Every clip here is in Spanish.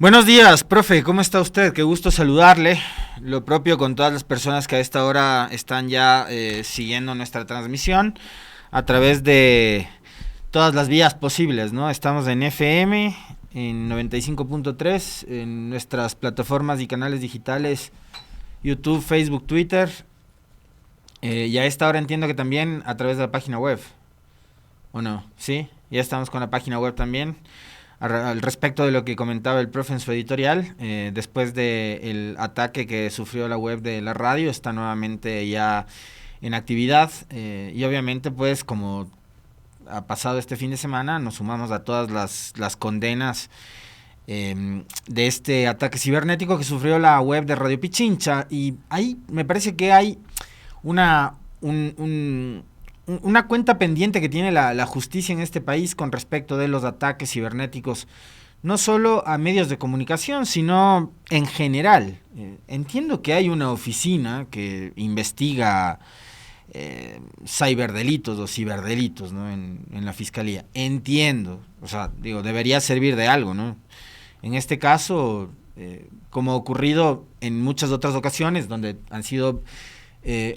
Buenos días, profe, ¿cómo está usted? Qué gusto saludarle. Lo propio con todas las personas que a esta hora están ya siguiendo nuestra transmisión a través de todas las vías posibles, ¿no? Estamos en FM, en 95.3, en nuestras plataformas y canales digitales, YouTube, Facebook, Twitter, y a esta hora entiendo que también a través de la página web, ¿o no? ¿Sí? Ya estamos con la página web también. Al respecto de lo que comentaba el profe en su editorial, después del ataque que sufrió la web de la radio, está nuevamente ya en actividad y obviamente pues como ha pasado este fin de semana, nos sumamos a todas las condenas de este ataque cibernético que sufrió la web de Radio Pichincha, y ahí me parece que hay una, una cuenta pendiente que tiene la justicia en este país con respecto de los ataques cibernéticos, no solo a medios de comunicación, sino en general. Entiendo que hay una oficina que investiga ciberdelitos o ciberdelitos, ¿no? En la fiscalía. Entiendo, o sea, digo, debería servir de algo, ¿no? En este caso, como ha ocurrido en muchas otras ocasiones, donde han sido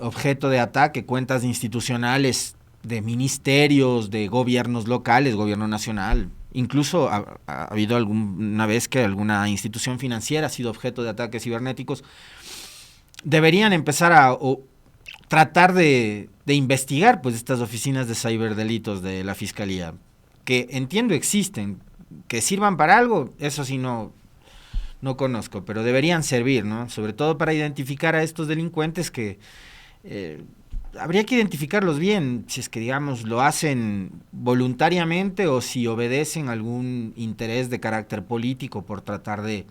objeto de ataque cuentas institucionales de ministerios, de gobiernos locales, gobierno nacional. Incluso ha habido alguna vez que alguna institución financiera ha sido objeto de ataques cibernéticos. Deberían empezar a tratar de investigar pues estas oficinas de ciberdelitos de la fiscalía, que entiendo existen, que sirvan para algo, eso sí no conozco, pero deberían servir, ¿no? Sobre todo para identificar a estos delincuentes que habría que identificarlos bien, si es que, digamos, lo hacen voluntariamente o si obedecen algún interés de carácter político por tratar de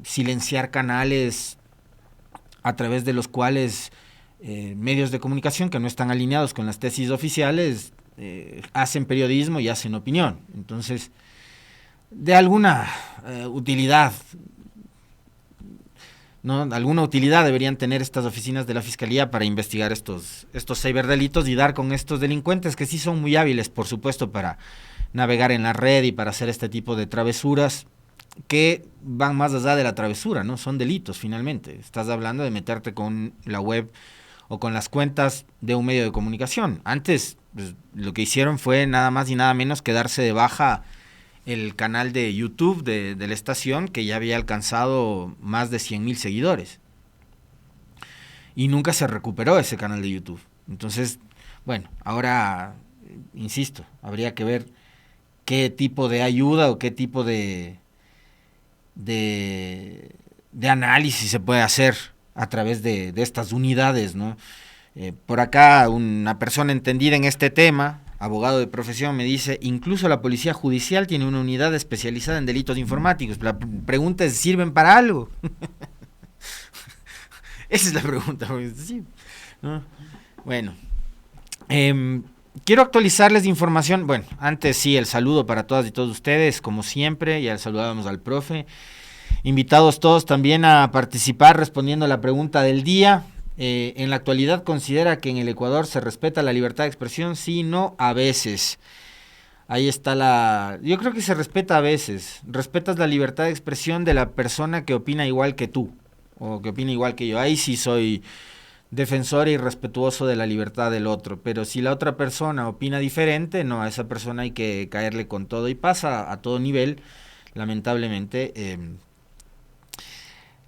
silenciar canales a través de los cuales medios de comunicación que no están alineados con las tesis oficiales hacen periodismo y hacen opinión. Entonces, de alguna utilidad, ¿no? Alguna utilidad deberían tener estas oficinas de la Fiscalía para investigar estos ciberdelitos y dar con estos delincuentes que sí son muy hábiles, por supuesto, para navegar en la red y para hacer este tipo de travesuras que van más allá de la travesura, ¿no? Son delitos finalmente. Estás hablando de meterte con la web o con las cuentas de un medio de comunicación. Antes, pues, lo que hicieron fue nada más y nada menos que darse de baja el canal de YouTube de la estación, que ya había alcanzado más de 100,000 seguidores. Y nunca se recuperó ese canal de YouTube. Entonces, bueno, ahora, insisto, habría que ver qué tipo de ayuda o qué tipo de análisis se puede hacer a través de estas unidades, ¿no? Por acá, una persona entendida en este tema, abogado de profesión, me dice, incluso la policía judicial tiene una unidad especializada en delitos informáticos. La pregunta es, ¿sirven para algo? Esa es la pregunta. Sí, ¿no? Bueno, quiero actualizarles de información. Bueno, antes sí, el saludo para todas y todos ustedes, como siempre, ya saludábamos al profe. Invitados todos también a participar respondiendo a la pregunta del día. En la actualidad, ¿considera que en el Ecuador se respeta la libertad de expresión? Sí, no, a veces. Ahí está yo creo que se respeta a veces. Respetas la libertad de expresión de la persona que opina igual que tú, o que opina igual que yo. Ahí sí soy defensor y respetuoso de la libertad del otro. Pero si la otra persona opina diferente, no, a esa persona hay que caerle con todo. Y pasa a todo nivel, lamentablemente.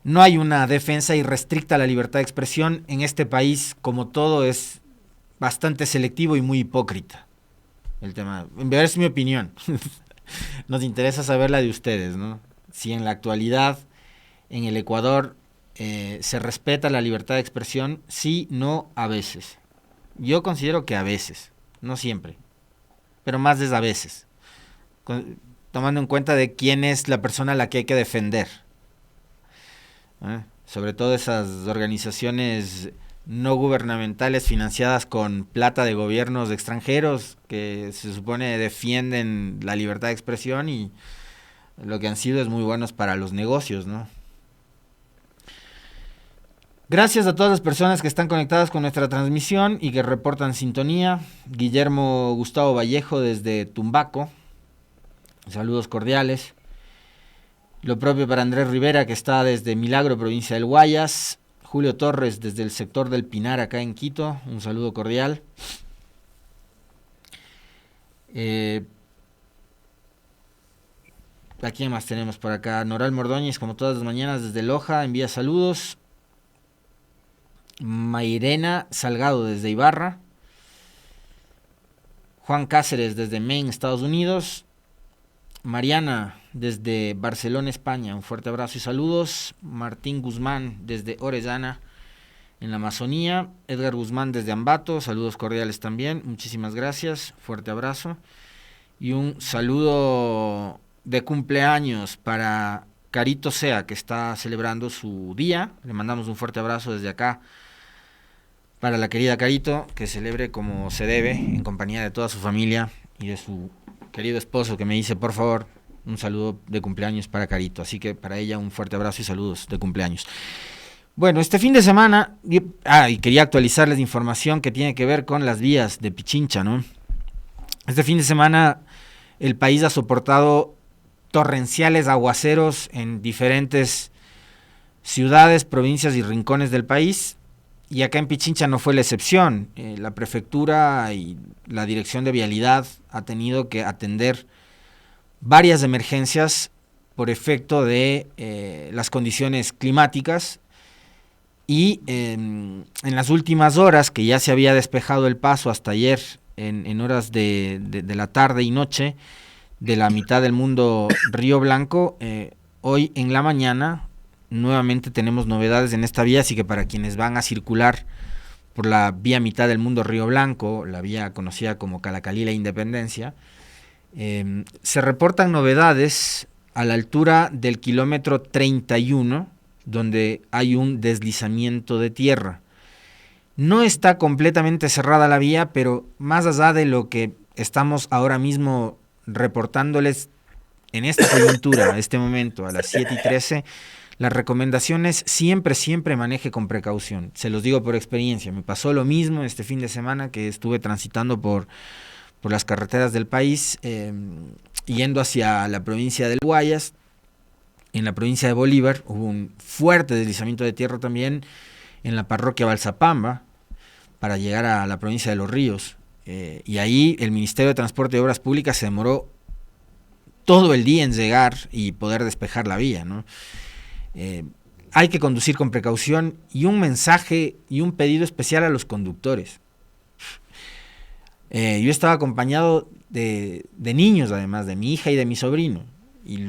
No hay una defensa irrestricta a la libertad de expresión. En este país, como todo, es bastante selectivo y muy hipócrita el tema. Es mi opinión. Nos interesa saber la de ustedes, ¿no? Si en la actualidad, en el Ecuador, se respeta la libertad de expresión, sí, no, a veces. Yo considero que a veces, no siempre, pero más es a veces, tomando en cuenta de quién es la persona a la que hay que defender. Sobre todo esas organizaciones no gubernamentales financiadas con plata de gobiernos extranjeros que se supone defienden la libertad de expresión y lo que han sido es muy buenos para los negocios, ¿no? Gracias a todas las personas que están conectadas con nuestra transmisión y que reportan sintonía. Guillermo Gustavo Vallejo desde Tumbaco, saludos cordiales. Lo propio para Andrés Rivera, que está desde Milagro, provincia del Guayas. Julio Torres, desde el sector del Pinar, acá en Quito. Un saludo cordial. ¿A quién más tenemos por acá? Noral Mordóñez, como todas las mañanas, desde Loja, envía saludos. Mairena Salgado, desde Ibarra. Juan Cáceres, desde Maine, Estados Unidos. Mariana, desde Barcelona, España, un fuerte abrazo y saludos. Martín Guzmán, desde Orellana, en la Amazonía. Edgar Guzmán, desde Ambato, saludos cordiales también, muchísimas gracias, fuerte abrazo. Y un saludo de cumpleaños para Carito Sea, que está celebrando su día. Le mandamos un fuerte abrazo desde acá para la querida Carito, que celebre como se debe, en compañía de toda su familia y de su querido esposo, que me dice, por favor, un saludo de cumpleaños para Carito. Así que para ella un fuerte abrazo y saludos de cumpleaños. Bueno, este fin de semana, y quería actualizarles información que tiene que ver con las vías de Pichincha, ¿no? Este fin de semana el país ha soportado torrenciales aguaceros en diferentes ciudades, provincias y rincones del país. Y acá en Pichincha no fue la excepción. La prefectura y la dirección de vialidad ha tenido que atender varias emergencias por efecto de las condiciones climáticas. Y en las últimas horas, que ya se había despejado el paso hasta ayer, en horas de la tarde y noche, de la mitad del mundo Río Blanco, hoy en la mañana nuevamente tenemos novedades en esta vía, así que para quienes van a circular por la vía mitad del mundo Río Blanco, la vía conocida como Calacalí La Independencia, se reportan novedades a la altura del kilómetro 31, donde hay un deslizamiento de tierra. No está completamente cerrada la vía, pero más allá de lo que estamos ahora mismo reportándoles en esta coyuntura, a este momento, a las 7:13, las recomendaciones siempre maneje con precaución. Se los digo por experiencia. Me pasó lo mismo este fin de semana que estuve transitando por las carreteras del país, yendo hacia la provincia del Guayas. En la provincia de Bolívar hubo un fuerte deslizamiento de tierra también en la parroquia Balsapamba para llegar a la provincia de Los Ríos. Y ahí el Ministerio de Transporte y Obras Públicas se demoró todo el día en llegar y poder despejar la vía, ¿no? Hay que conducir con precaución, y un mensaje y un pedido especial a los conductores. Yo estaba acompañado de niños, además, de mi hija y de mi sobrino, y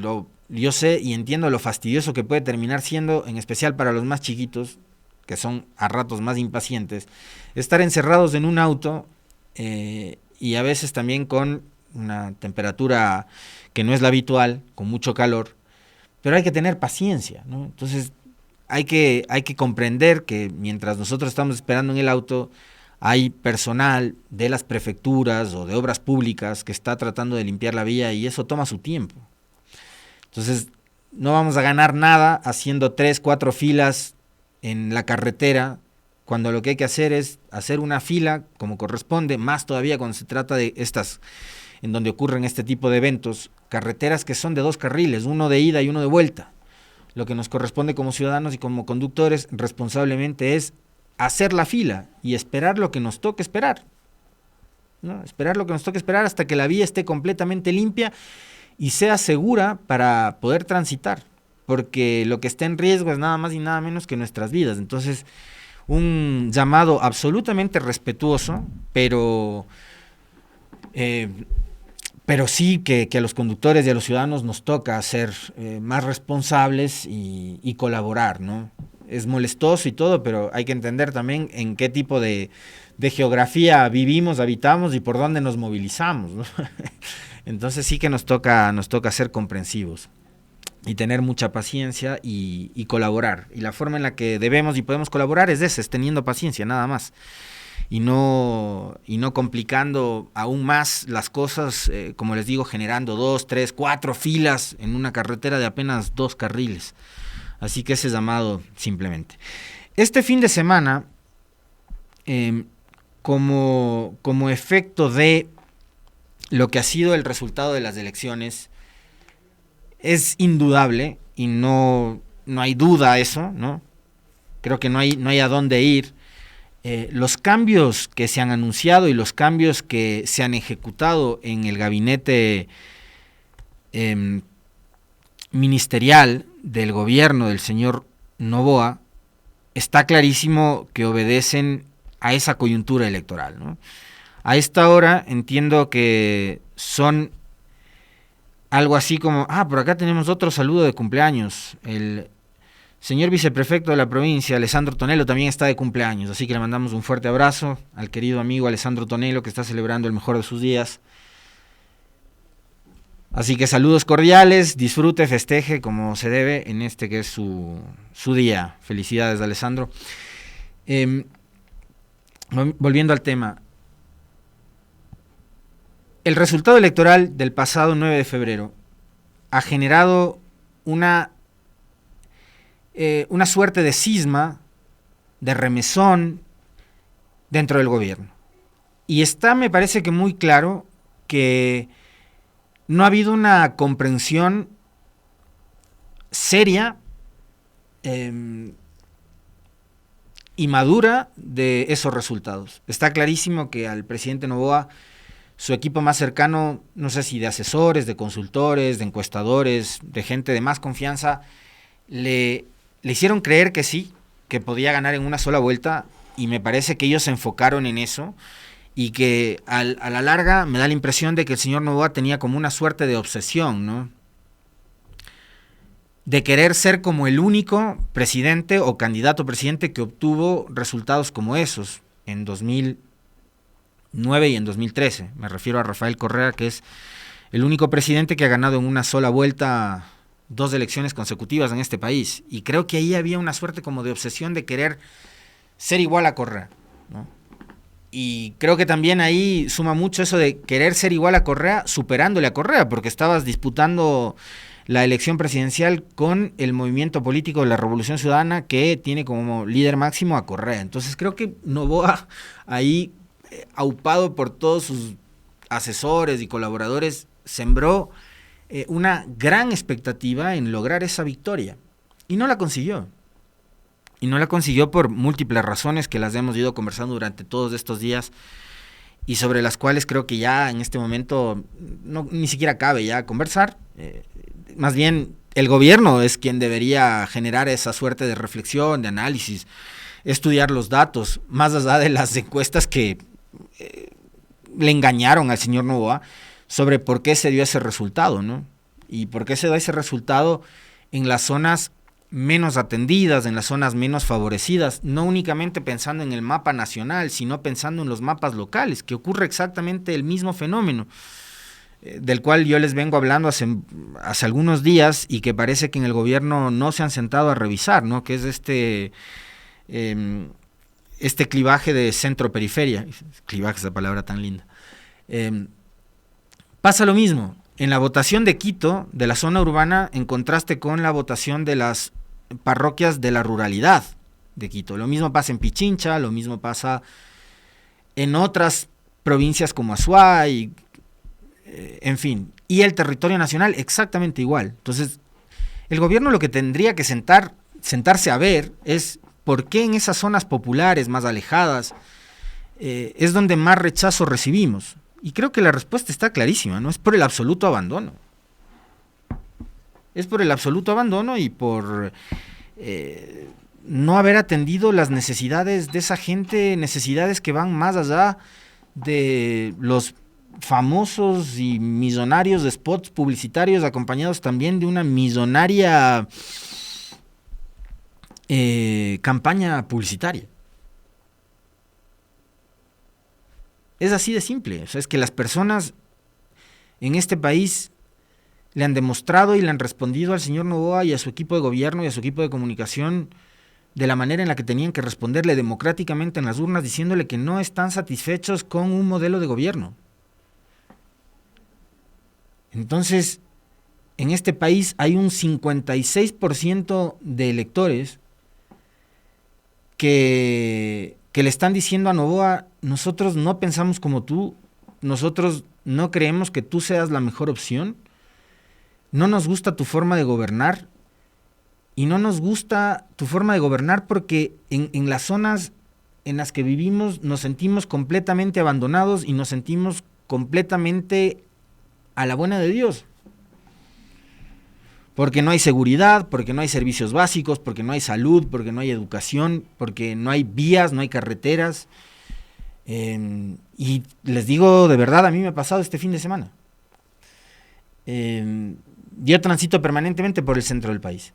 yo sé y entiendo lo fastidioso que puede terminar siendo, en especial para los más chiquitos, que son a ratos más impacientes, estar encerrados en un auto, y a veces también con una temperatura que no es la habitual, con mucho calor. Pero hay que tener paciencia, ¿no? Entonces hay que comprender que mientras nosotros estamos esperando en el auto, hay personal de las prefecturas o de obras públicas que está tratando de limpiar la vía, y eso toma su tiempo. Entonces no vamos a ganar nada haciendo 3, 4 filas en la carretera, cuando lo que hay que hacer es hacer una fila como corresponde, más todavía cuando se trata de estas, en donde ocurren este tipo de eventos, carreteras que son de 2 carriles, uno de ida y uno de vuelta. Lo que nos corresponde como ciudadanos y como conductores responsablemente es hacer la fila y esperar lo que nos toque esperar, ¿no? Esperar lo que nos toque esperar hasta que la vía esté completamente limpia y sea segura para poder transitar, porque lo que está en riesgo es nada más y nada menos que nuestras vidas. Entonces, un llamado absolutamente respetuoso, pero sí que a los conductores y a los ciudadanos nos toca ser más responsables y colaborar, ¿no? Es molestoso y todo, pero hay que entender también en qué tipo de geografía vivimos, habitamos y por dónde nos movilizamos, ¿no? Entonces sí que nos toca ser comprensivos y tener mucha paciencia y colaborar. Y la forma en la que debemos y podemos colaborar es esa, es teniendo paciencia, nada más. Y no complicando aún más las cosas, como les digo, generando 2, 3, 4 filas en una carretera de apenas 2 carriles. Así que ese llamado simplemente. Este fin de semana, como efecto de lo que ha sido el resultado de las elecciones, es indudable y no hay duda eso, ¿no? Creo que no hay a dónde ir. Los cambios que se han anunciado y los cambios que se han ejecutado en el gabinete ministerial del gobierno del señor Noboa, está clarísimo que obedecen a esa coyuntura electoral, ¿no? A esta hora entiendo que son algo así como, por acá tenemos otro saludo de cumpleaños. El señor viceprefecto de la provincia, Alessandro Tonelo, también está de cumpleaños, así que le mandamos un fuerte abrazo al querido amigo Alessandro Tonelo, que está celebrando el mejor de sus días. Así que saludos cordiales, disfrute, festeje como se debe en este que es su día. Felicidades, Alessandro. Volviendo al tema. El resultado electoral del pasado 9 de febrero ha generado una suerte de cisma, de remesón dentro del gobierno. Y está, me parece que muy claro que no ha habido una comprensión seria y madura de esos resultados. Está clarísimo que al presidente Noboa, su equipo más cercano, no sé si de asesores, de consultores, de encuestadores, de gente de más confianza, le hicieron creer que sí, que podía ganar en una sola vuelta, y me parece que ellos se enfocaron en eso, y que a la larga me da la impresión de que el señor Noboa tenía como una suerte de obsesión, ¿no? De querer ser como el único presidente o candidato presidente que obtuvo resultados como esos en 2009 y en 2013. Me refiero a Rafael Correa, que es el único presidente que ha ganado en una sola vuelta 2 elecciones consecutivas en este país. Y creo que ahí había una suerte como de obsesión de querer ser igual a Correa, ¿no? Y creo que también ahí suma mucho eso de querer ser igual a Correa, superándole a Correa, porque estabas disputando la elección presidencial con el movimiento político de la Revolución Ciudadana, que tiene como líder máximo a Correa. Entonces creo que Noboa ahí, aupado por todos sus asesores y colaboradores, sembró una gran expectativa en lograr esa victoria. Y no la consiguió. Y no la consiguió por múltiples razones que las hemos ido conversando durante todos estos días y sobre las cuales creo que ya en este momento ni siquiera cabe ya conversar. Más bien el gobierno es quien debería generar esa suerte de reflexión, de análisis, estudiar los datos, más allá de las encuestas que le engañaron al señor Noboa sobre por qué se dio ese resultado, ¿no? Y por qué se da ese resultado en las zonas menos atendidas, en las zonas menos favorecidas, no únicamente pensando en el mapa nacional, sino pensando en los mapas locales, que ocurre exactamente el mismo fenómeno, del cual yo les vengo hablando hace algunos días y que parece que en el gobierno no se han sentado a revisar, ¿no? Que es este clivaje de centro-periferia. Clivaje, esa palabra tan linda. Pasa lo mismo en la votación de Quito, de la zona urbana, en contraste con la votación de las parroquias de la ruralidad de Quito. Lo mismo pasa en Pichincha, lo mismo pasa en otras provincias como Azuay, en fin. Y el territorio nacional exactamente igual. Entonces, el gobierno lo que tendría que sentarse a ver es por qué en esas zonas populares más alejadas es donde más rechazo recibimos. Y creo que la respuesta está clarísima, ¿no? Es por el absoluto abandono. Es por el absoluto abandono y por no haber atendido las necesidades de esa gente, necesidades que van más allá de los famosos y millonarios spots publicitarios, acompañados también de una millonaria campaña publicitaria. Es así de simple. O sea, es que las personas en este país le han demostrado y le han respondido al señor Noboa y a su equipo de gobierno y a su equipo de comunicación de la manera en la que tenían que responderle democráticamente en las urnas, diciéndole que no están satisfechos con un modelo de gobierno. Entonces, en este país hay un 56% de electores que le están diciendo a Noboa: nosotros no pensamos como tú, nosotros no creemos que tú seas la mejor opción, no nos gusta tu forma de gobernar y no nos gusta tu forma de gobernar porque en las zonas en las que vivimos nos sentimos completamente abandonados y nos sentimos completamente a la buena de Dios. Porque no hay seguridad, porque no hay servicios básicos, porque no hay salud, porque no hay educación, porque no hay vías, no hay carreteras. Y les digo de verdad, a mí me ha pasado este fin de semana. Yo transito permanentemente por el centro del país.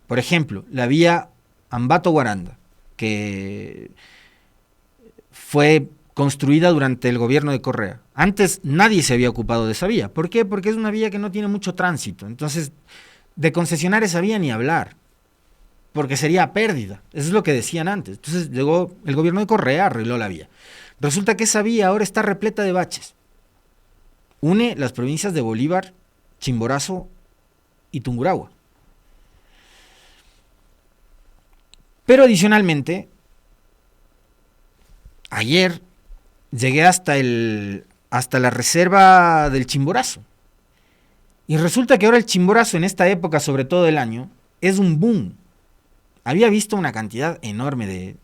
Por ejemplo, la vía Ambato-Guaranda, que fue construida durante el gobierno de Correa. Antes nadie se había ocupado de esa vía. ¿Por qué? Porque es una vía que no tiene mucho tránsito. Entonces, de concesionar esa vía ni hablar, porque sería pérdida. Eso es lo que decían antes. Entonces llegó el gobierno de Correa, arregló la vía. Resulta que esa vía ahora está repleta de baches. Une las provincias de Bolívar, Chimborazo y Tungurahua. Pero adicionalmente, ayer llegué hasta la reserva del Chimborazo. Y resulta que ahora el Chimborazo en esta época, sobre todo del año, es un boom. Había visto una cantidad enorme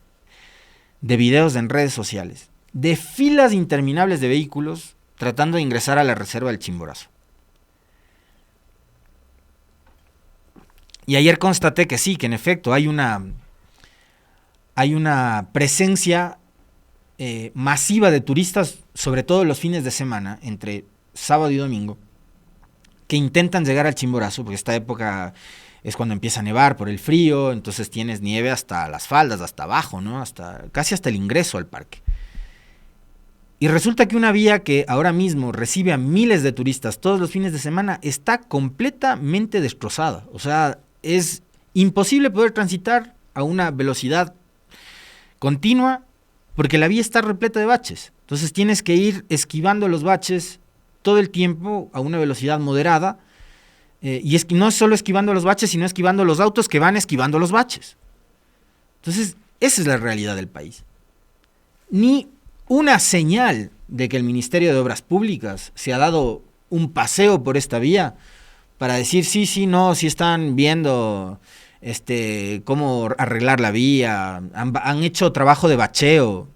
de videos en redes sociales, de filas interminables de vehículos tratando de ingresar a la reserva del Chimborazo. Y ayer constaté que sí, que en efecto hay una presencia masiva de turistas, sobre todo los fines de semana, entre sábado y domingo, que intentan llegar al Chimborazo, porque esta época es cuando empieza a nevar por el frío, entonces tienes nieve hasta las faldas, hasta abajo, ¿no? Casi hasta el ingreso al parque. Y resulta que una vía que ahora mismo recibe a miles de turistas todos los fines de semana está completamente destrozada. O sea, es imposible poder transitar a una velocidad continua porque la vía está repleta de baches. Entonces tienes que ir esquivando los baches todo el tiempo a una velocidad moderada, y no solo esquivando los baches, sino esquivando los autos que van esquivando los baches. Entonces, esa es la realidad del país. Ni una señal de que el Ministerio de Obras Públicas se ha dado un paseo por esta vía para decir sí, no, sí están viendo cómo arreglar la vía, han hecho trabajo de bacheo.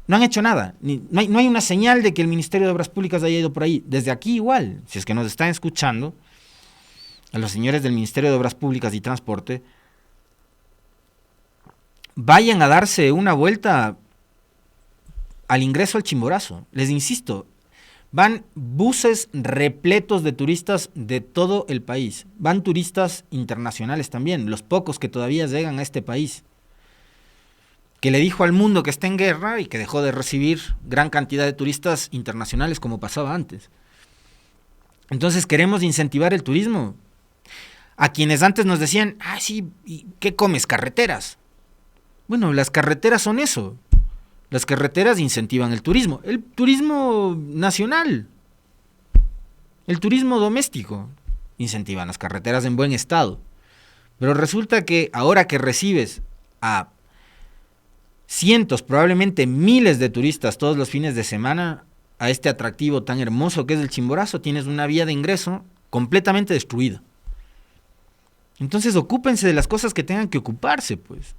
No han hecho nada. No hay una señal de que el Ministerio de Obras Públicas haya ido por ahí. Desde aquí igual, si es que nos están escuchando, a los señores del Ministerio de Obras Públicas y Transporte, vayan a darse una vuelta al ingreso al Chimborazo. Les insisto, van buses repletos de turistas de todo el país. Van turistas internacionales también, los pocos que todavía llegan a este país, que le dijo al mundo que está en guerra y que dejó de recibir gran cantidad de turistas internacionales como pasaba antes. Entonces queremos incentivar el turismo. A quienes antes nos decían, sí, ¿y qué comes? Carreteras. Bueno, las carreteras son eso. Las carreteras incentivan el turismo nacional, el turismo doméstico, incentivan las carreteras en buen estado. Pero resulta que ahora que recibes a cientos, probablemente miles de turistas todos los fines de semana a este atractivo tan hermoso que es el Chimborazo, tienes una vía de ingreso completamente destruida. Entonces ocúpense de las cosas que tengan que ocuparse, pues.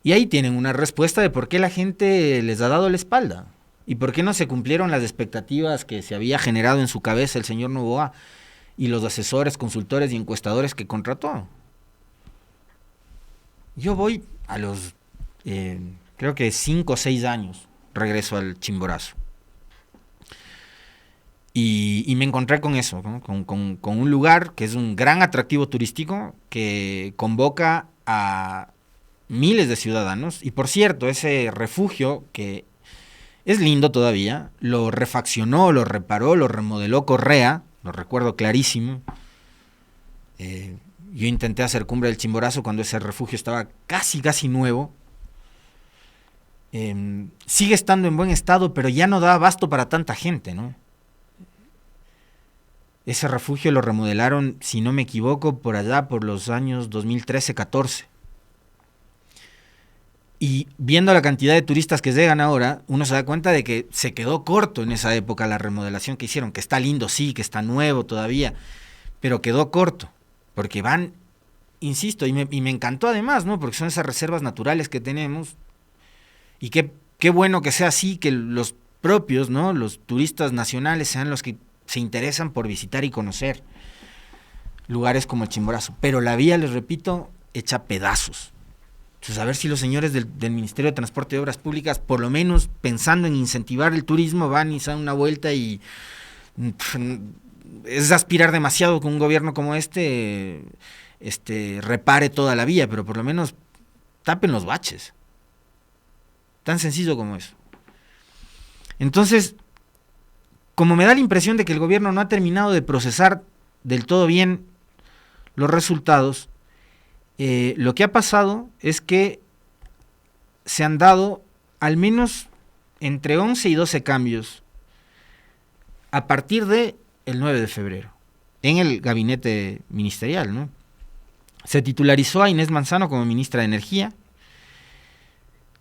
Y ahí tienen una respuesta de por qué la gente les ha dado la espalda y por qué no se cumplieron las expectativas que se había generado en su cabeza el señor Noboa y los asesores, consultores y encuestadores que contrató. Yo voy a los, creo que 5 o 6 años, regreso al Chimborazo. Y me encontré con eso, ¿no? con un lugar que es un gran atractivo turístico que convoca a miles de ciudadanos. Y por cierto, ese refugio, que es lindo todavía, lo refaccionó, lo reparó, lo remodeló Correa, lo recuerdo clarísimo. Yo intenté hacer Cumbre del Chimborazo cuando ese refugio estaba casi nuevo. Sigue estando en buen estado, pero ya no da abasto para tanta gente, ¿no? Ese refugio lo remodelaron, si no me equivoco, por allá por los años 2013-14. Y viendo la cantidad de turistas que llegan ahora, uno se da cuenta de que se quedó corto en esa época la remodelación que hicieron, que está lindo, sí, que está nuevo todavía, pero quedó corto, porque van, insisto, y me encantó además, ¿no? Porque son esas reservas naturales que tenemos, y qué bueno que sea así, que los propios, ¿no? Los turistas nacionales sean los que se interesan por visitar y conocer lugares como el Chimborazo. Pero la vía, les repito, hecha pedazos. Entonces, a ver si los señores del Ministerio de Transporte y Obras Públicas, por lo menos pensando en incentivar el turismo, van y se dan una vuelta y es aspirar demasiado que un gobierno como repare toda la vía, pero por lo menos tapen los baches. Tan sencillo como eso. Entonces, como me da la impresión de que el gobierno no ha terminado de procesar del todo bien los resultados, lo que ha pasado es que se han dado al menos entre 11 y 12 cambios a partir de el 9 de febrero en el gabinete ministerial, ¿no? Se titularizó a Inés Manzano como ministra de Energía,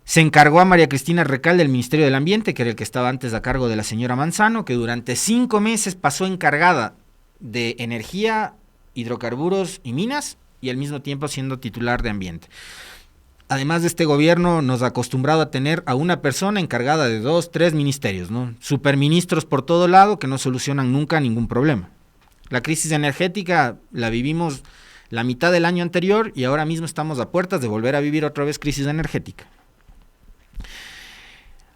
se encargó a María Cristina Recal del Ministerio del Ambiente, que era el que estaba antes a cargo de la señora Manzano, que durante 5 meses pasó encargada de energía, hidrocarburos y minas, y al mismo tiempo siendo titular de ambiente. Además de este gobierno nos ha acostumbrado a tener a una persona encargada de 2, 3 ministerios, ¿no? Superministros por todo lado que no solucionan nunca ningún problema. La crisis energética la vivimos la mitad del año anterior y ahora mismo estamos a puertas de volver a vivir otra vez crisis energética.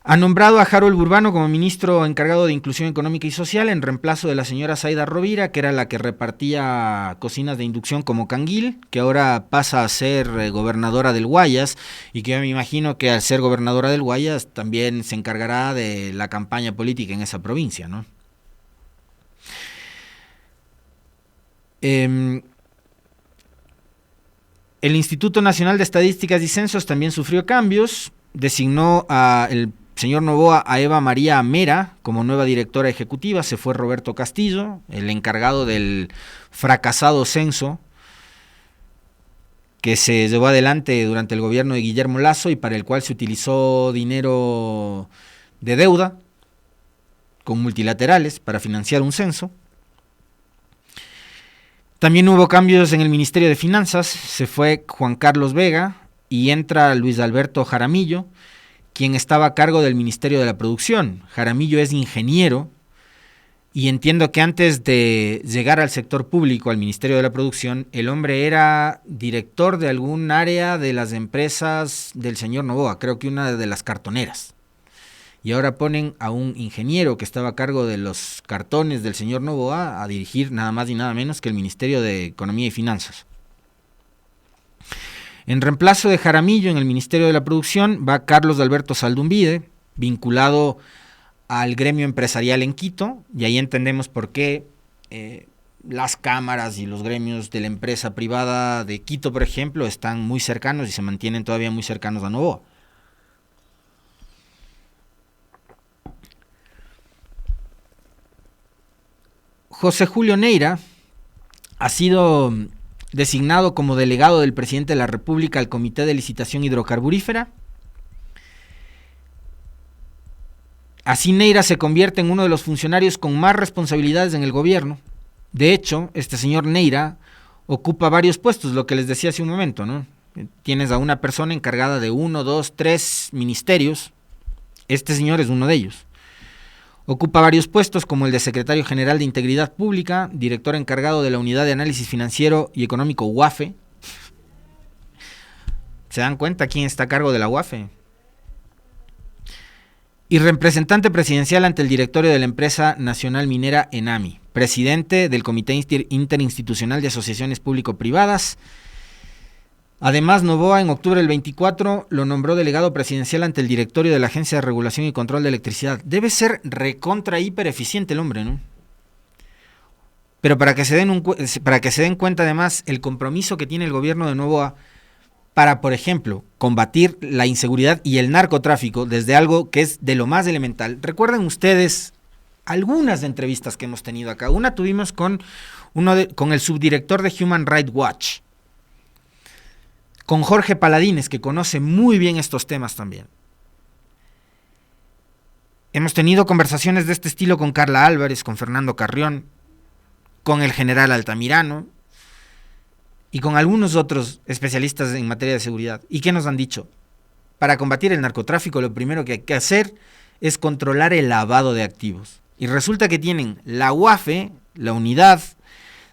Ha nombrado a Harold Burbano como ministro encargado de Inclusión Económica y Social en reemplazo de la señora Zaida Rovira, que era la que repartía cocinas de inducción como canguil, que ahora pasa a ser gobernadora del Guayas y que yo me imagino que al ser gobernadora del Guayas también se encargará de la campaña política en esa provincia, ¿no? El Instituto Nacional de Estadísticas y Censos también sufrió cambios, designó a el señor Noboa a Eva María Mera como nueva directora ejecutiva, se fue Roberto Castillo, el encargado del fracasado censo que se llevó adelante durante el gobierno de Guillermo Lasso y para el cual se utilizó dinero de deuda con multilaterales para financiar un censo. También hubo cambios en el Ministerio de Finanzas, se fue Juan Carlos Vega y entra Luis Alberto Jaramillo, quien estaba a cargo del Ministerio de la Producción. Jaramillo es ingeniero y entiendo que antes de llegar al sector público, al Ministerio de la Producción, el hombre era director de algún área de las empresas del señor Noboa, creo que una de las cartoneras. Y ahora ponen a un ingeniero que estaba a cargo de los cartones del señor Noboa a dirigir nada más y nada menos que el Ministerio de Economía y Finanzas. En reemplazo de Jaramillo en el Ministerio de la Producción va Carlos Alberto Saldumbide, vinculado al gremio empresarial en Quito, y ahí entendemos por qué las cámaras y los gremios de la empresa privada de Quito, por ejemplo, están muy cercanos y se mantienen todavía muy cercanos a Noboa. José Julio Neira ha sido designado como delegado del presidente de la República al Comité de Licitación Hidrocarburífera. Así Neira se convierte en uno de los funcionarios con más responsabilidades en el gobierno. De hecho, este señor Neira ocupa varios puestos, lo que les decía hace un momento, ¿no? Tienes a una persona encargada de 1, 2, 3 ministerios. Este señor es uno de ellos. Ocupa varios puestos como el de secretario general de Integridad Pública, director encargado de la Unidad de Análisis Financiero y Económico UAFE. ¿Se dan cuenta quién está a cargo de la UAFE? Y representante presidencial ante el directorio de la empresa nacional minera ENAMI, presidente del Comité Interinstitucional de Asociaciones Público-Privadas. Además, Noboa en octubre del 24 lo nombró delegado presidencial ante el directorio de la Agencia de Regulación y Control de Electricidad. Debe ser recontra hiper eficiente el hombre, ¿no? Pero para que se den cuenta además el compromiso que tiene el gobierno de Noboa para, por ejemplo, combatir la inseguridad y el narcotráfico desde algo que es de lo más elemental. Recuerden ustedes algunas entrevistas que hemos tenido acá. Una tuvimos con el subdirector de Human Rights Watch, con Jorge Paladines, que conoce muy bien estos temas también. Hemos tenido conversaciones de este estilo con Carla Álvarez, con Fernando Carrión, con el general Altamirano y con algunos otros especialistas en materia de seguridad. ¿Y qué nos han dicho? Para combatir el narcotráfico lo primero que hay que hacer es controlar el lavado de activos. Y resulta que tienen la UAFE, la Unidad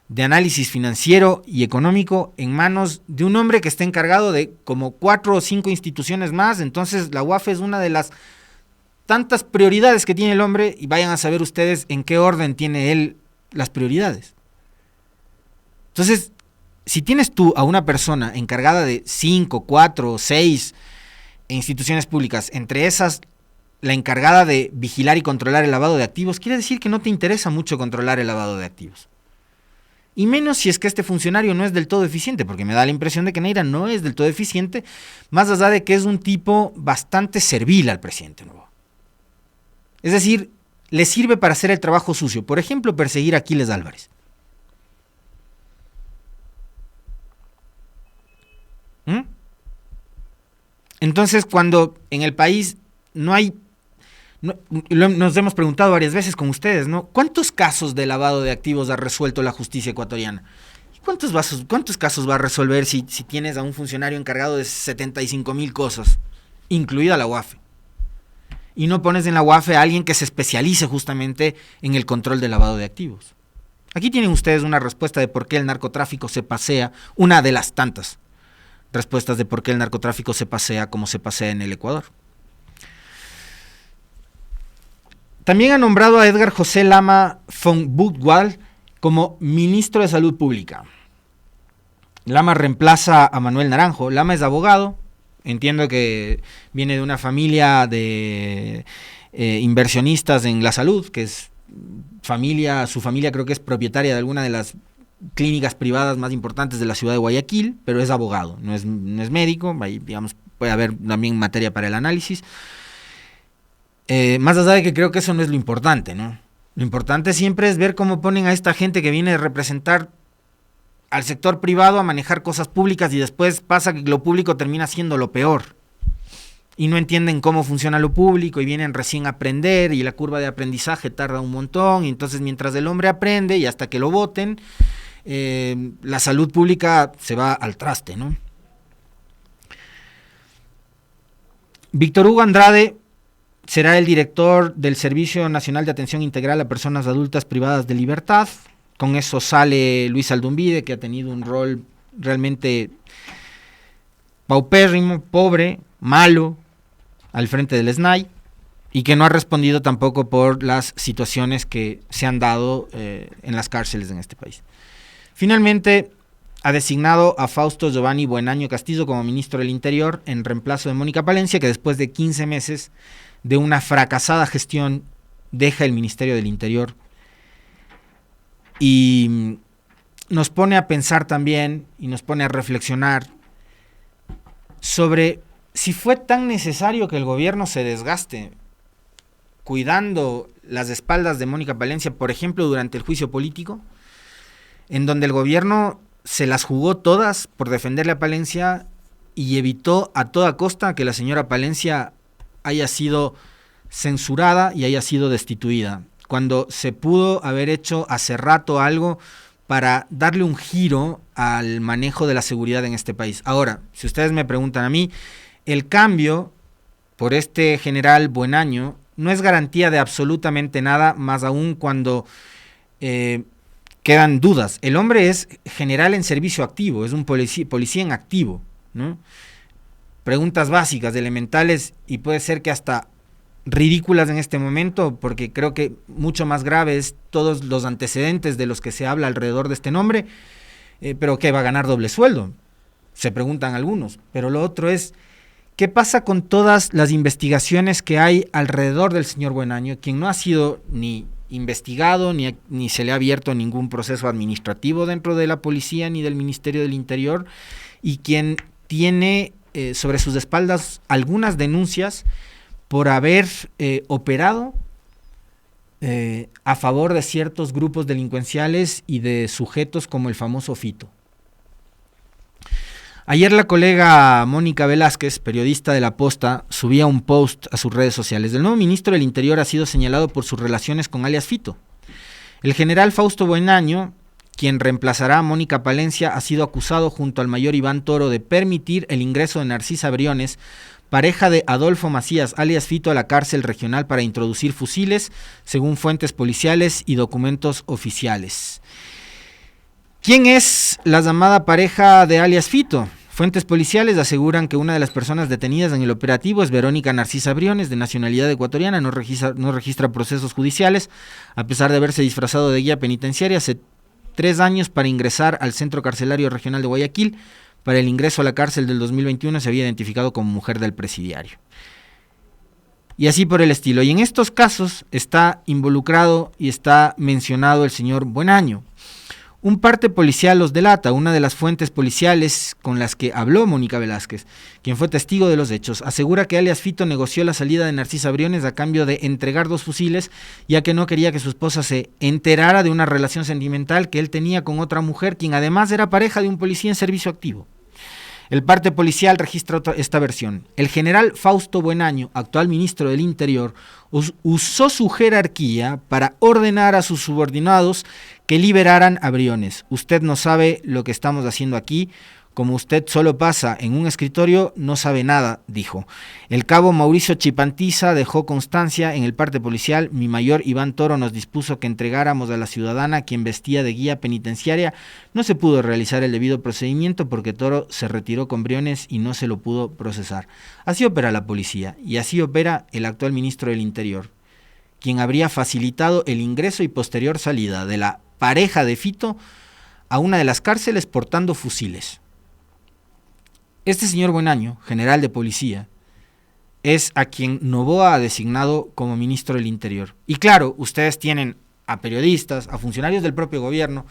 de Análisis Financiero y Económico, en manos de un hombre que está encargado de como 4 o 5 instituciones más. Entonces la UAFE es una de las tantas prioridades que tiene el hombre, y vayan a saber ustedes en qué orden tiene él las prioridades. Entonces, si tienes tú a una persona encargada de 5, 4 o 6 instituciones públicas, entre esas la encargada de vigilar y controlar el lavado de activos, quiere decir que no te interesa mucho controlar el lavado de activos. Y menos si es que este funcionario no es del todo eficiente, porque me da la impresión de que Neira no es del todo eficiente, más allá de que es un tipo bastante servil al presidente nuevo. Es decir, le sirve para hacer el trabajo sucio. Por ejemplo, perseguir a Aquiles Álvarez. Entonces, cuando en el país no hay... nos hemos preguntado varias veces con ustedes, ¿no? ¿Cuántos casos de lavado de activos ha resuelto la justicia ecuatoriana? ¿Cuántos casos va a resolver si tienes a un funcionario encargado de 75,000 cosas, incluida la UAFE? Y no pones en la UAFE a alguien que se especialice justamente en el control del lavado de activos. Aquí tienen ustedes una respuesta de por qué el narcotráfico se pasea, una de las tantas respuestas de por qué el narcotráfico se pasea como se pasea en el Ecuador. También ha nombrado a Edgar José Lama von Buchwald como ministro de Salud Pública. Lama reemplaza a Manuel Naranjo. Lama es abogado. Entiendo que viene de una familia de inversionistas en la salud, que es su familia creo que es propietaria de alguna de las clínicas privadas más importantes de la ciudad de Guayaquil, pero es abogado, no es médico. Ahí, digamos, puede haber también materia para el análisis. Más allá de que creo que eso no es lo importante, ¿no? Lo importante siempre es ver cómo ponen a esta gente que viene a representar al sector privado a manejar cosas públicas, y después pasa que lo público termina siendo lo peor. Y no entienden cómo funciona lo público y vienen recién a aprender, y la curva de aprendizaje tarda un montón, y entonces mientras el hombre aprende y hasta que lo voten, la salud pública se va al traste, ¿no? Víctor Hugo Andrade será el director del Servicio Nacional de Atención Integral a Personas Adultas Privadas de Libertad. Con eso sale Luis Aldumbide, que ha tenido un rol realmente paupérrimo, pobre, malo, al frente del SNAI, y que no ha respondido tampoco por las situaciones que se han dado en las cárceles en este país. Finalmente, ha designado a Fausto Giovanni Buenaño Castillo como ministro del Interior en reemplazo de Mónica Palencia, que después de 15 meses de una fracasada gestión deja el Ministerio del Interior. Y nos pone a pensar también y nos pone a reflexionar sobre si fue tan necesario que el gobierno se desgaste cuidando las espaldas de Mónica Palencia, por ejemplo, durante el juicio político, en donde el gobierno se las jugó todas por defenderle a Palencia y evitó a toda costa que la señora Palencia haya sido censurada y haya sido destituida, cuando se pudo haber hecho hace rato algo para darle un giro al manejo de la seguridad en este país. Ahora, si ustedes me preguntan a mí, el cambio por este general Buenaño no es garantía de absolutamente nada, más aún cuando quedan dudas. El hombre es general en servicio activo, es un policía en activo, ¿no? Preguntas básicas, elementales, y puede ser que hasta ridículas en este momento, porque creo que mucho más grave es todos los antecedentes de los que se habla alrededor de este nombre. Pero ¿qué, va a ganar doble sueldo? Se preguntan algunos. Pero lo otro es, ¿qué pasa con todas las investigaciones que hay alrededor del señor Buenaño, quien no ha sido ni investigado, ni se le ha abierto ningún proceso administrativo dentro de la policía ni del Ministerio del Interior, y quien tiene sobre sus espaldas algunas denuncias por haber operado a favor de ciertos grupos delincuenciales y de sujetos como el famoso Fito? Ayer la colega Mónica Velázquez, periodista de La Posta, subía un post a sus redes sociales. El nuevo ministro del Interior ha sido señalado por sus relaciones con alias Fito. El general Fausto Buenaño, quien reemplazará a Mónica Palencia, ha sido acusado junto al mayor Iván Toro de permitir el ingreso de Narcisa Briones, pareja de Adolfo Macías, alias Fito, a la cárcel regional para introducir fusiles, según fuentes policiales y documentos oficiales. ¿Quién es la llamada pareja de alias Fito? Fuentes policiales aseguran que una de las personas detenidas en el operativo es Verónica Narcisa Briones, de nacionalidad ecuatoriana, no registra procesos judiciales, a pesar de haberse disfrazado de guía penitenciaria hace 3 años para ingresar al Centro Carcelario Regional de Guayaquil. Para el ingreso a la cárcel del 2021 se había identificado como mujer del presidiario. Y así por el estilo. Y en estos casos está involucrado y está mencionado el señor Buenaño. Un parte policial los delata. Una de las fuentes policiales con las que habló Mónica Velázquez, quien fue testigo de los hechos, asegura que alias Fito negoció la salida de Narcisa Briones a cambio de entregar 2 fusiles, ya que no quería que su esposa se enterara de una relación sentimental que él tenía con otra mujer, quien además era pareja de un policía en servicio activo. El parte policial registra esta versión. El general Fausto Buenaño, actual ministro del Interior, usó su jerarquía para ordenar a sus subordinados que liberaran a Briones. Usted no sabe lo que estamos haciendo aquí. Como usted solo pasa en un escritorio, no sabe nada, dijo. El cabo Mauricio Chipantiza dejó constancia en el parte policial. Mi mayor Iván Toro nos dispuso que entregáramos a la ciudadana quien vestía de guía penitenciaria. No se pudo realizar el debido procedimiento porque Toro se retiró con Briones y no se lo pudo procesar. Así opera la policía y así opera el actual ministro del Interior, quien habría facilitado el ingreso y posterior salida de la pareja de Fito a una de las cárceles portando fusiles. Este señor Buenaño, general de policía, es a quien Noboa ha designado como ministro del Interior. Y claro, ustedes tienen a periodistas, a funcionarios del propio gobierno,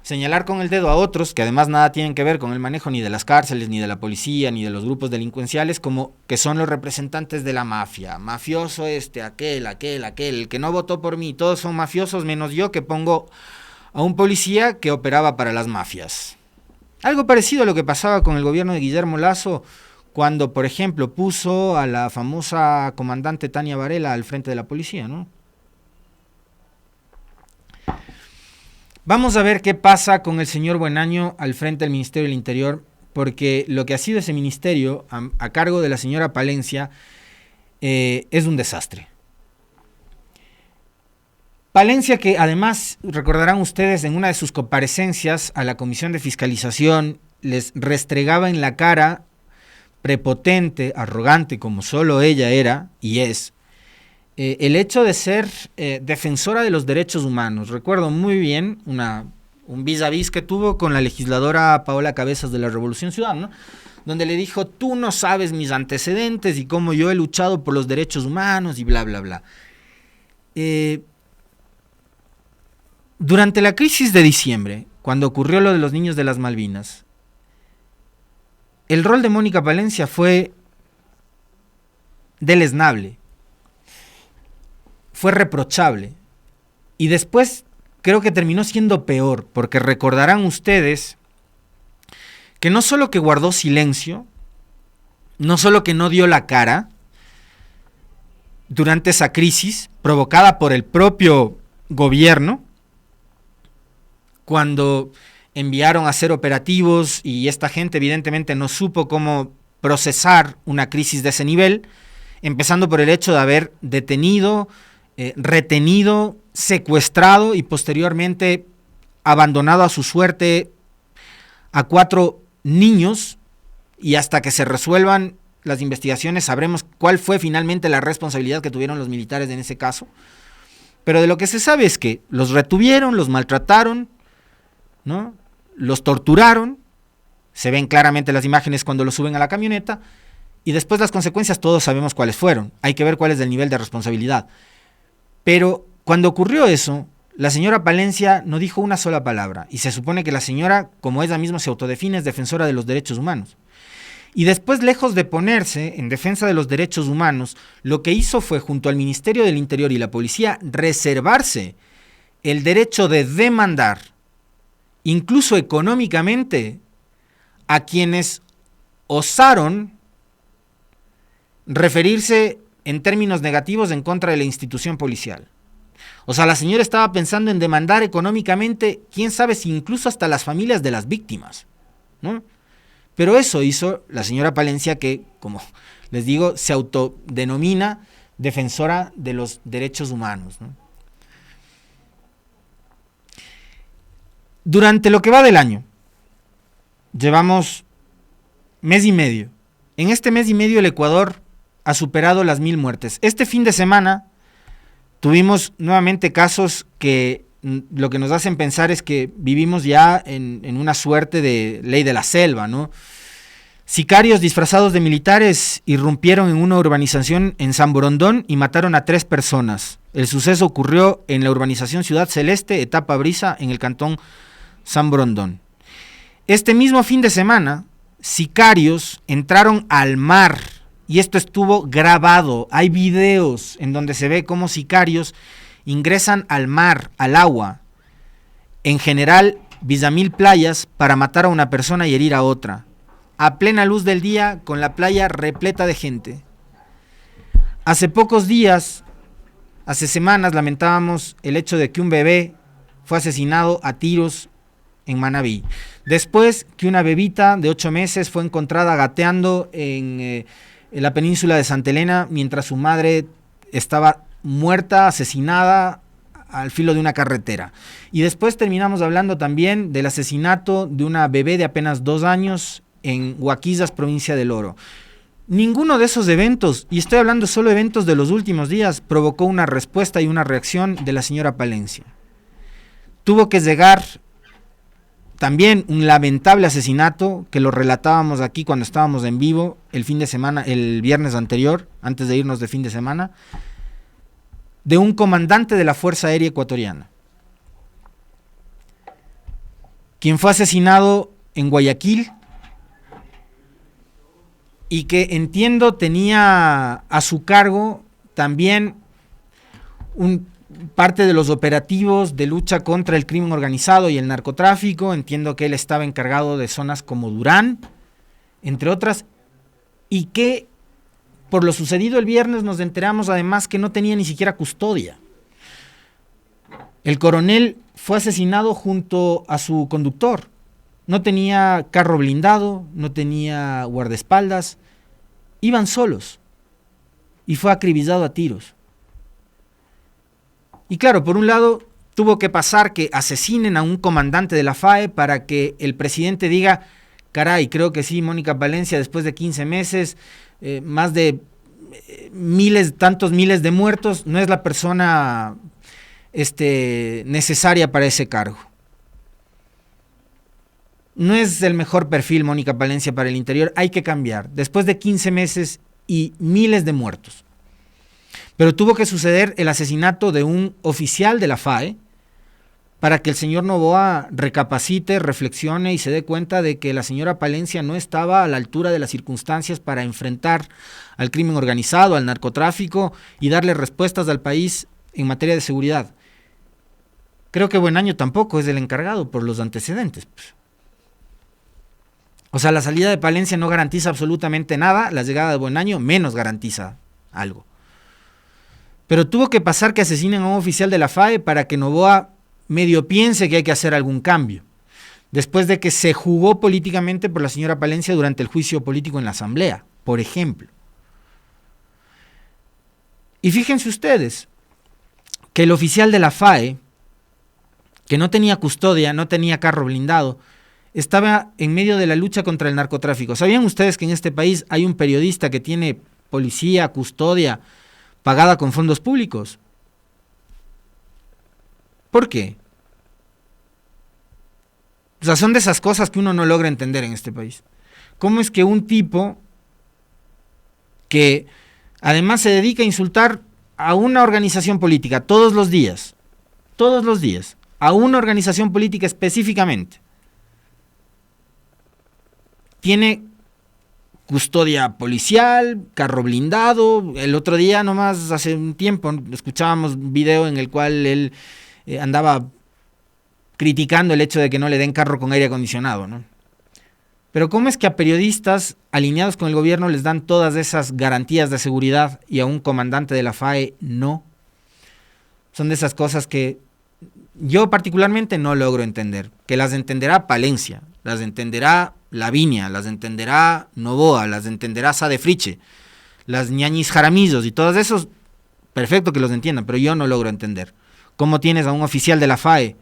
señalar con el dedo a otros, que además nada tienen que ver con el manejo ni de las cárceles, ni de la policía, ni de los grupos delincuenciales, como que son los representantes de la mafia. Mafioso aquel, el que no votó por mí, todos son mafiosos menos yo que pongo a un policía que operaba para las mafias. Algo parecido a lo que pasaba con el gobierno de Guillermo Lasso cuando, por ejemplo, puso a la famosa comandante Tania Varela al frente de la policía, ¿no? Vamos a ver qué pasa con el señor Buenaño al frente del Ministerio del Interior, porque lo que ha sido ese ministerio a cargo de la señora Palencia es un desastre. Palencia, que además, recordarán ustedes, en una de sus comparecencias a la Comisión de Fiscalización, les restregaba en la cara, prepotente, arrogante, como solo ella era y es, el hecho de ser defensora de los derechos humanos. Recuerdo muy bien un vis a vis que tuvo con la legisladora Paola Cabezas de la Revolución Ciudadana, ¿no? Donde le dijo, tú no sabes mis antecedentes y cómo yo he luchado por los derechos humanos y bla, bla, bla. Durante la crisis de diciembre, cuando ocurrió lo de los niños de las Malvinas, el rol de Mónica Palencia fue deleznable, fue reprochable, y después creo que terminó siendo peor, porque recordarán ustedes que no solo que guardó silencio, no solo que no dio la cara durante esa crisis provocada por el propio gobierno, cuando enviaron a hacer operativos y esta gente evidentemente no supo cómo procesar una crisis de ese nivel, empezando por el hecho de haber detenido, retenido, secuestrado y posteriormente abandonado a su suerte a 4 niños, y hasta que se resuelvan las investigaciones sabremos cuál fue finalmente la responsabilidad que tuvieron los militares en ese caso. Pero de lo que se sabe es que los retuvieron, los maltrataron, ¿no? Los torturaron, se ven claramente las imágenes cuando los suben a la camioneta, y después las consecuencias todos sabemos cuáles fueron, hay que ver cuál es el nivel de responsabilidad. Pero cuando ocurrió eso, la señora Palencia no dijo una sola palabra, y se supone que la señora, como ella misma se autodefine, es defensora de los derechos humanos. Y después, lejos de ponerse en defensa de los derechos humanos, lo que hizo fue, junto al Ministerio del Interior y la policía, reservarse el derecho de demandar, incluso económicamente, a quienes osaron referirse en términos negativos en contra de la institución policial. O sea, la señora estaba pensando en demandar económicamente, quién sabe si incluso hasta las familias de las víctimas, ¿no? Pero eso hizo la señora Palencia, que, como les digo, se autodenomina defensora de los derechos humanos, ¿no? Durante lo que va del año, llevamos mes y medio. En este mes y medio el Ecuador ha superado las 1000 muertes. Este fin de semana tuvimos nuevamente casos que lo que nos hacen pensar es que vivimos ya en una suerte de ley de la selva, ¿no? Sicarios disfrazados de militares irrumpieron en una urbanización en San Borondón y mataron a 3 personas. El suceso ocurrió en la urbanización Ciudad Celeste, etapa Brisa, en el cantón San Borondón. Este mismo fin de semana, sicarios entraron al mar, y esto estuvo grabado. Hay videos en donde se ve cómo sicarios ingresan al mar, al agua, en general Villamil Playas, para matar a una persona y herir a otra, a plena luz del día, con la playa repleta de gente. Hace pocos días, hace semanas, lamentábamos el hecho de que un bebé fue asesinado a tiros en Manabí. Después que una bebita de 8 meses fue encontrada gateando en la península de Santa Elena, mientras su madre estaba muerta, asesinada al filo de una carretera. Y después terminamos hablando también del asesinato de una bebé de apenas 2 años en Huaquillas, provincia del Oro. Ninguno de esos eventos, y estoy hablando solo de eventos de los últimos días, provocó una respuesta y una reacción de la señora Palencia. Tuvo que llegar también un lamentable asesinato, que lo relatábamos aquí cuando estábamos en vivo el fin de semana, el viernes anterior, antes de irnos de fin de semana, de un comandante de la Fuerza Aérea Ecuatoriana, quien fue asesinado en Guayaquil y que, entiendo, tenía a su cargo también parte de los operativos de lucha contra el crimen organizado y el narcotráfico. Entiendo que él estaba encargado de zonas como Durán, entre otras, y que por lo sucedido el viernes nos enteramos además que no tenía ni siquiera custodia. El coronel fue asesinado junto a su conductor. No tenía carro blindado, no tenía guardaespaldas, iban solos y fue acribillado a tiros. Y claro, por un lado tuvo que pasar que asesinen a un comandante de la FAE para que el presidente diga: caray, creo que sí, Mónica Palencia, después de 15 meses, más de tantos miles de muertos, no es la persona necesaria para ese cargo. No es el mejor perfil Mónica Palencia para el interior, hay que cambiar, después de 15 meses y miles de muertos. Pero tuvo que suceder el asesinato de un oficial de la FAE para que el señor Noboa recapacite, reflexione y se dé cuenta de que la señora Palencia no estaba a la altura de las circunstancias para enfrentar al crimen organizado, al narcotráfico y darle respuestas al país en materia de seguridad. Creo que Buenaño tampoco es el encargado por los antecedentes, pues. O sea, la salida de Palencia no garantiza absolutamente nada, la llegada de Buenaño menos garantiza algo. Pero tuvo que pasar que asesinen a un oficial de la FAE para que Noboa medio piense que hay que hacer algún cambio, después de que se jugó políticamente por la señora Palencia durante el juicio político en la Asamblea, por ejemplo. Y fíjense ustedes que el oficial de la FAE, que no tenía custodia, no tenía carro blindado, estaba en medio de la lucha contra el narcotráfico. ¿Sabían ustedes que en este país hay un periodista que tiene policía, custodia, pagada con fondos públicos? ¿Por qué? O sea, son de esas cosas que uno no logra entender en este país. ¿Cómo es que un tipo que además se dedica a insultar a una organización política todos los días, a una organización política específicamente, tiene custodia policial, carro blindado? El otro día, nomás hace un tiempo, escuchábamos un video en el cual él andaba criticando el hecho de que no le den carro con aire acondicionado, ¿no? Pero ¿cómo es que a periodistas alineados con el gobierno les dan todas esas garantías de seguridad y a un comandante de la FAE no? Son de esas cosas que yo particularmente no logro entender, que las entenderá Palencia, las entenderá Lavinia, las entenderá Novoa, las entenderá Sade Friche, las ñañis Jaramillos y todos esos, perfecto que los entiendan, pero yo no logro entender. ¿Cómo tienes a un oficial de la FAE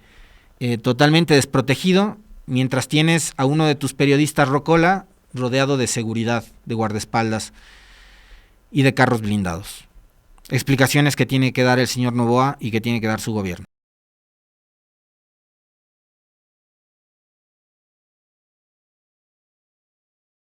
totalmente desprotegido, mientras tienes a uno de tus periodistas rocola rodeado de seguridad, de guardaespaldas y de carros blindados? Explicaciones que tiene que dar el señor Novoa y que tiene que dar su gobierno.